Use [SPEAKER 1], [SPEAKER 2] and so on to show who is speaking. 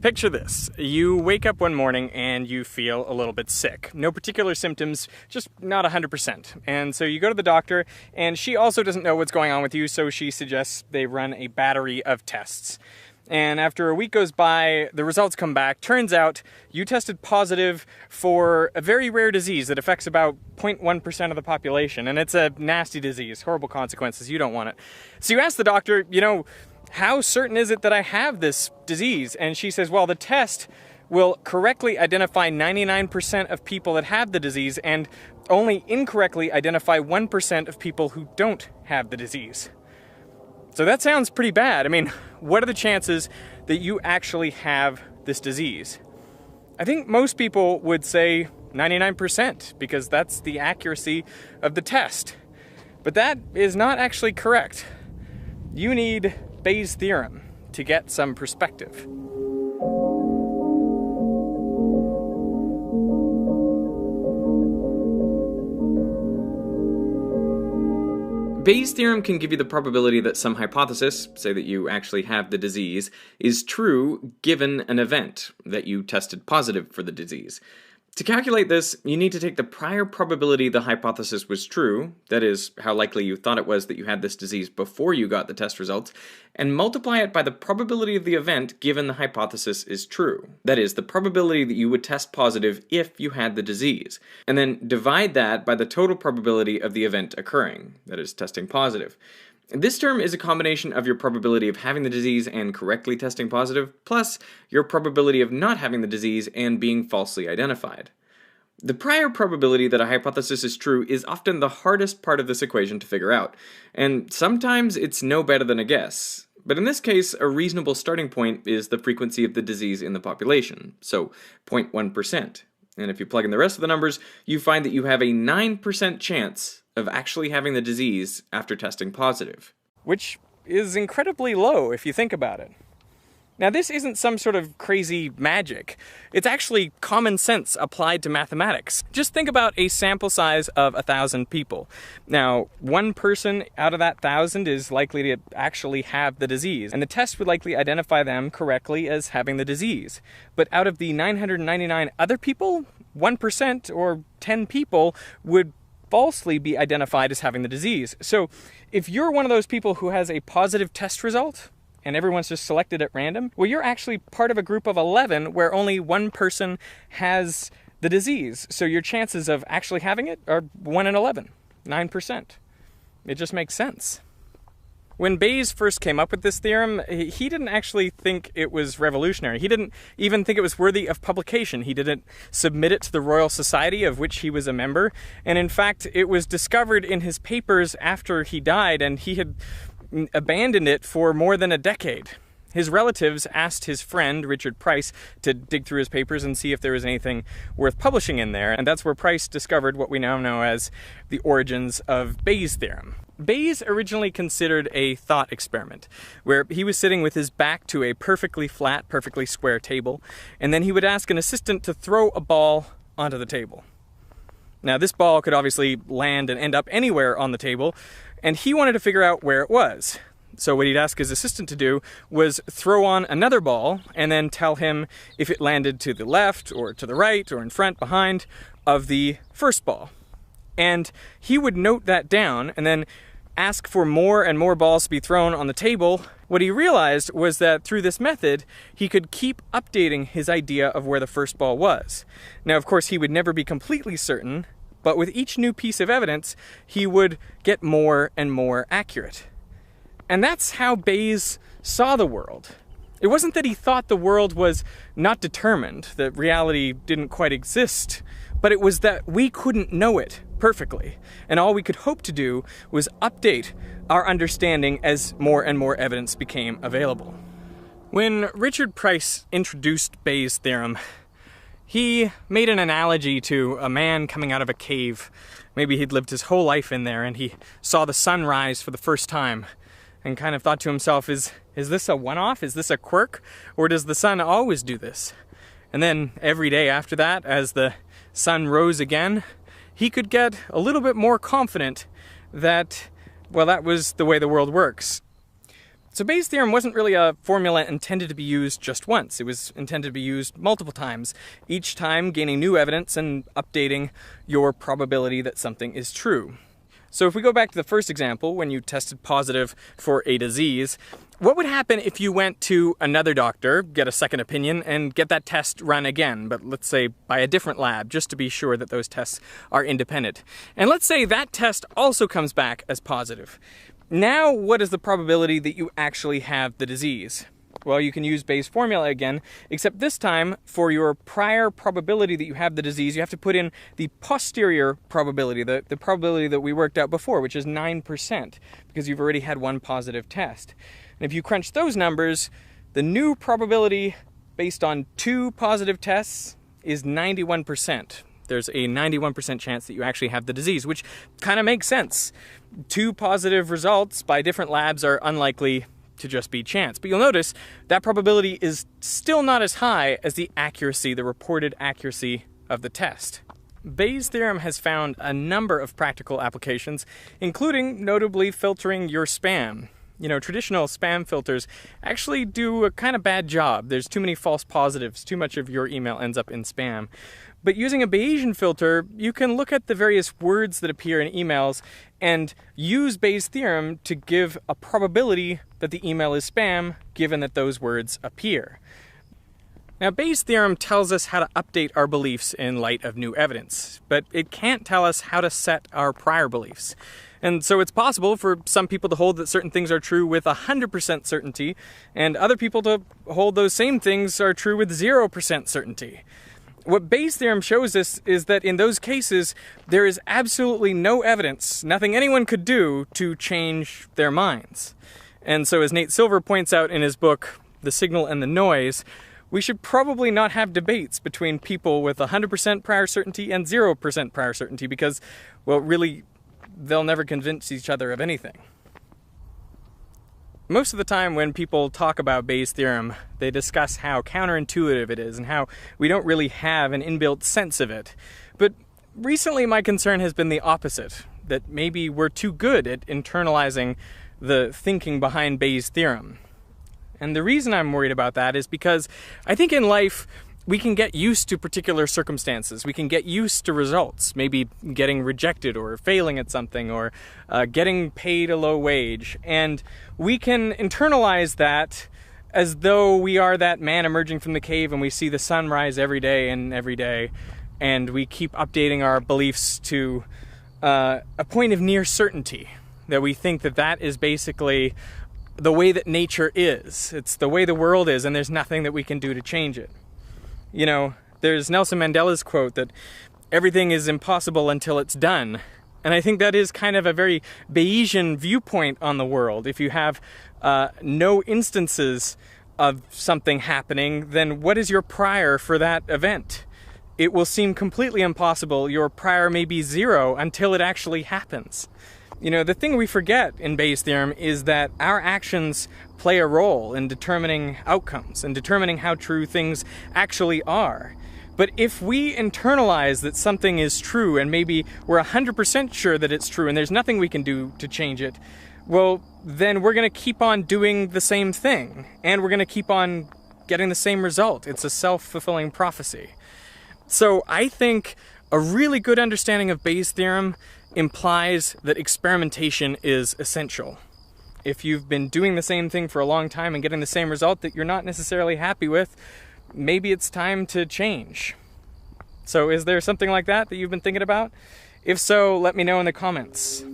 [SPEAKER 1] Picture this. You wake up one morning and you feel a little bit sick. No particular symptoms, just not 100%. And so you go to the doctor, and she also doesn't know what's going on with you, so she suggests they run a battery of tests. And after a week goes by, the results come back. Turns out you tested positive for a very rare disease that affects about 0.1% of the population. And it's a nasty disease, horrible consequences, you don't want it. So you ask the doctor, how certain is it that I have this disease? And she says, well, the test will correctly identify 99% of people that have the disease and only incorrectly identify 1% of people who don't have the disease. So that sounds pretty bad. I mean, what are the chances that you actually have this disease? I think most people would say 99% because that's the accuracy of the test. But that is not actually correct. You need Bayes' theorem to get some perspective. Bayes' theorem can give you the probability that some hypothesis, say that you actually have the disease, is true given an event, that you tested positive for the disease. To calculate this, you need to take the prior probability the hypothesis was true, that is, how likely you thought it was that you had this disease before you got the test results, and multiply it by the probability of the event given the hypothesis is true. That is, the probability that you would test positive if you had the disease. And then divide that by the total probability of the event occurring, that is, testing positive. This term is a combination of your probability of having the disease and correctly testing positive, plus your probability of not having the disease and being falsely identified. The prior probability that a hypothesis is true is often the hardest part of this equation to figure out, and sometimes it's no better than a guess. But in this case, a reasonable starting point is the frequency of the disease in the population, so 0.1%. And if you plug in the rest of the numbers, you find that you have a 9% chance of actually having the disease after testing positive. Which is incredibly low if you think about it. Now, this isn't some sort of crazy magic. It's actually common sense applied to mathematics. Just think about a sample size of 1,000 people. Now, one person out of that 1,000 is likely to actually have the disease, and the test would likely identify them correctly as having the disease. But out of the 999 other people, 1% or 10 people would falsely be identified as having the disease. So if you're one of those people who has a positive test result, and everyone's just selected at random, well, you're actually part of a group of 11 where only one person has the disease. So your chances of actually having it are 1 in 11, 9%. It just makes sense. When Bayes first came up with this theorem, he didn't actually think it was revolutionary. He didn't even think it was worthy of publication. He didn't submit it to the Royal Society, of which he was a member. And in fact, it was discovered in his papers after he died, and he had abandoned it for more than a decade. His relatives asked his friend, Richard Price, to dig through his papers and see if there was anything worth publishing in there. And that's where Price discovered what we now know as the origins of Bayes' theorem. Bayes originally considered a thought experiment, where he was sitting with his back to a perfectly flat, perfectly square table, and then he would ask an assistant to throw a ball onto the table. Now, this ball could obviously land and end up anywhere on the table, and he wanted to figure out where it was. So what he'd ask his assistant to do was throw on another ball and then tell him if it landed to the left or to the right or in front, behind of the first ball. And he would note that down and then ask for more and more balls to be thrown on the table. What he realized was that through this method, he could keep updating his idea of where the first ball was. Now, of course, he would never be completely certain, but with each new piece of evidence, he would get more and more accurate. And that's how Bayes saw the world. It wasn't that he thought the world was not determined, that reality didn't quite exist, but it was that we couldn't know it perfectly, and all we could hope to do was update our understanding as more and more evidence became available. When Richard Price introduced Bayes' theorem, he made an analogy to a man coming out of a cave. Maybe he'd lived his whole life in there and he saw the sun rise for the first time and kind of thought to himself, is this a one-off? Is this a quirk? Or does the sun always do this? And then every day after that, as the sun rose again, he could get a little bit more confident that, well, that was the way the world works.
[SPEAKER 2] So Bayes' theorem wasn't really a formula intended to be used just once. It was intended to be used multiple times, each time gaining new evidence and updating your probability that something is true. So if we go back to the first example, when you tested positive for a disease, what would happen if you went to another doctor, get a second opinion, and get that test run again, but let's say by a different lab, just to be sure that those tests are independent? And let's say that test also comes back as positive. Now, what is the probability that you actually have the disease? Well, you can use Bayes' formula again, except this time, for your prior probability that you have the disease, you have to put in the posterior probability, the probability that we worked out before, which is 9%, because you've already had one positive test. And if you crunch those numbers, the new probability based on 2 positive tests is 91%. There's a 91% chance that you actually have the disease, which kind of makes sense. 2 positive results by different labs are unlikely to just be chance. But you'll notice that probability is still not as high as the accuracy, the reported accuracy of the test. Bayes' theorem has found a number of practical applications, including notably filtering your spam. You know, traditional spam filters actually do a kind of bad job. There's too many false positives. Too much of your email ends up in spam. But using a Bayesian filter, you can look at the various words that appear in emails and use Bayes' theorem to give a probability that the email is spam, given that those words appear. Now, Bayes' theorem tells us how to update our beliefs in light of new evidence, but it can't tell us how to set our prior beliefs. And so it's possible for some people to hold that certain things are true with 100% certainty, and other people to hold those same things are true with 0% certainty. What Bayes' theorem shows us is that in those cases, there is absolutely no evidence, nothing anyone could do to change their minds. And so as Nate Silver points out in his book, The Signal and the Noise, we should probably not have debates between people with 100% prior certainty and 0% prior certainty because, well, really, they'll never convince each other of anything. Most of the time when people talk about Bayes' theorem, they discuss how counterintuitive it is and how we don't really have an inbuilt sense of it. But recently my concern has been the opposite, that maybe we're too good at internalizing the thinking behind Bayes' theorem. And the reason I'm worried about that is because I think in life we can get used to particular circumstances. We can get used to results, maybe getting rejected or failing at something or getting paid a low wage. And we can internalize that as though we are that man emerging from the cave and we see the sun rise every day, and we keep updating our beliefs to a point of near certainty, that we think that that is basically the way that nature is. It's the way the world is, and there's nothing that we can do to change it. You know, there's Nelson Mandela's quote that everything is impossible until it's done. And I think that is kind of a very Bayesian viewpoint on the world. If you have no instances of something happening, then what is your prior for that event? It will seem completely impossible. Your prior may be 0 until it actually happens. You know, the thing we forget in Bayes' theorem is that our actions play a role in determining outcomes and determining how true things actually are. But if we internalize that something is true and maybe we're 100% sure that it's true and there's nothing we can do to change it, well, then we're going to keep on doing the same thing and we're going to keep on getting the same result. It's a self-fulfilling prophecy. So I think a really good understanding of Bayes' theorem implies that experimentation is essential. If you've been doing the same thing for a long time and getting the same result that you're not necessarily happy with, maybe it's time to change. So is there something like that you've been thinking about? If so, let me know in the comments.